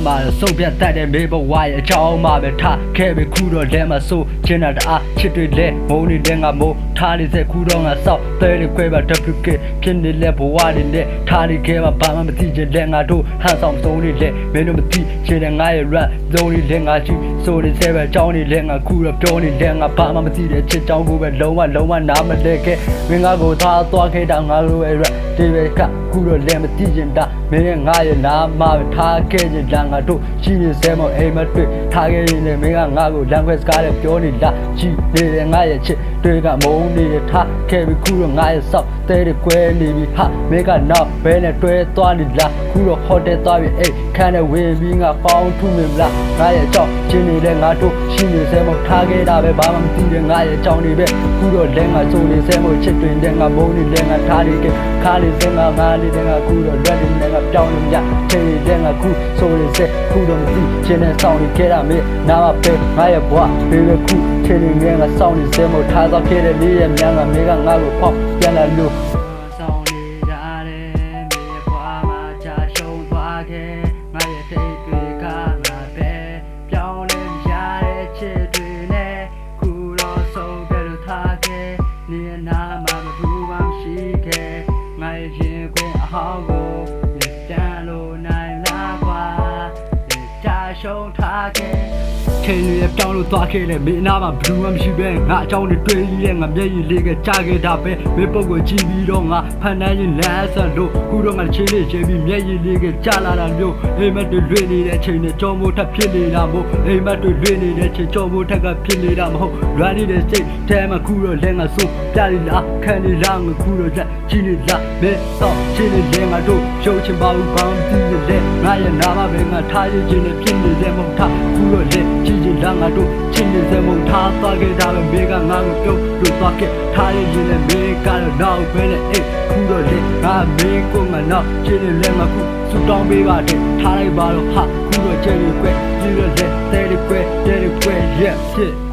မှာစုပ်ပြတ်တတ်တဲ့မေဘဝရဲ့အကြောင်းမှာပဲထားခဲ့ပြီခုတော့လက်မှာဆိုချင်တာတအားချစ်တွေလဲမုန်းနေတဲ့ငါမို့ထားနေတဲ့ခုတော့ငါစောက်တဲတွေခွဲပါWKဖြစ်နေတဲ့ဘဝတွေနဲ့ထားနေခဲ့မှာဘာမှမသိချင်တဲ့ငါတို့ဟန်ဆောင်ဆုံးနေလဲမင်းတို့မသိချင်တဲ့ငါရဲ့ rap ဇုံတွေလဲငါကြည့်ဆိုနေသေးပဲအကြောင်းတွေလဲငါခုတော့ပြောနေလဲငါဘာမှမသိတဲ့ချစ်ကြောင်းကိုပဲလုံးဝနားမလဲခဲ့မင်းငါကိုသားသွားခဲ့တာငါတို့ရဲ့ rap ဒီပဲကခုတော့လဲမသိချင်တာမင်းရဲ့ငါရဲ့နားမှာထားခဲ့ချင်တာငါတို့ရှိနေစဲမအိမ်မတွေ့ထားခဲ့ရင်လည်းမင်းကငါကို language ကားနဲ့ပြောနေတာရှိနေတဲ့ငါရဲ့ချစ်တွေကမုန်းနေတဲ့ထားခဲ့ပြီခုတော့ငါရဲ့စောက်တဲတွေကွဲနေပြီဟာမင်းကနောက်ဘဲနဲ့တွဲသွားနေလားခုတော့ hotel သွားပြီအိတ်ခန်းနဲ့ဝင်ပြီးငါပေါင်းထုမင်လားငါရဲ့အကြောင်းချင်းနေတဲ့ငါတို့ရှိနေစဲမထားခဲ့တာပဲဘာမှမသိတဲ့ငါရဲ့အကြောင်းတွေပဲခုတော့လဲငါစုံနေစဲမချစ်တွင်တဲ့ငါမုန်းနေတဲ့ငါထားနေတဲ့ခါလေးစဲငါနေတဲ့ငါခုတော့လွတ်နေတဲ့ငါပြောင်းနေကြချိန်နေတဲ့ငါခုဆိုနေစဲခုတော့မသိချင်းနဲ့စောင့်နေခဲ့တာမင်းနားမပဲငါရဲ့ဘဝဘေးပဲခုချိန်နေငါစောင့်နေစဲမထားတော့ခဲ့တဲ့လေးရဲ့မြန်ကမင်းကငါကိုဖောက်ပြန်လာလို့ဆောင်နေကြတယ်မြေဘဝမှာကြာရှုံးသွားခဲ့ငါရဲ့တိတ်တွေကငါပဲပြောင်းလဲရတဲ့ချစ်တွေနဲ့ခုတော့ဆုံးပြလို့ထားခဲ့နေနာမှာမဘူးမှရှိခဲ့ငါရဲ့ရင်ခွင်အဟောင်းကိုတန်လို့နိုင်လားကွာကြာရှုံးထားခဲ့ချိန်ရပြောင်းလို့သွားခဲ့လေမင်းအနာမှာဘလူးမှမရှိပဲငါအကြောင်းတွေတွေးကြီးတဲ့ငါမျက်ရည်လေးကကြားခဲ့တာပဲမင်းပုတ်ကိုကြည့်ပြီးတော့ငါဖန်တန်းရင်လမ်းဆက်လို့ခုတော့ငါချင်းလေးချင်းပြီးမျက်ရည်လေးကကြားလာတာမျိုးအိမ်မက်တွေလွေနေတဲ့ချိန်နဲ့ကြောမိုးထပ်ဖြစ်နေတာမို့အိမ်မက်တွေလွေနေတဲ့ချိန်ကြောမိုးထက်ကဖြစ်နေတာမဟုတ်လွမ်းနေတဲ့စိတ်ထဲမှာခုတော့လဲငါဆိုပြလိလားခံနေလားငါခုတော့ကြည့်နေလားမင်းတော့ချင်းလေးလဲငါတို့ရှုပ်ချင်ပါဘူးဘာမှမသိနဲ့ငါရဲ့နာမပဲငါထားရခြင်းနဲ့ဖြစ်နေတဲ့မဟုတ်ထားခုတော့လဲကြည့်ချင်လားငါတို့ချင်းနေစမုံထားသွားခဲ့တာပဲမေကငါကိုပြုတ်လို့သွားခဲ့ထားရခြင်းနဲ့မေကတော့နောက်ပဲနဲ့အိတ်ခုတော့လေငါမေကိုငါနောက်ချင်းနေလဲငါခုစူတောင်းပေးပါတယ်ထားလိုက်ပါတော့ဟာခုတော့ကျဲလေးကွဲပြီးတော့လဲတဲလေးကွဲ yeah shit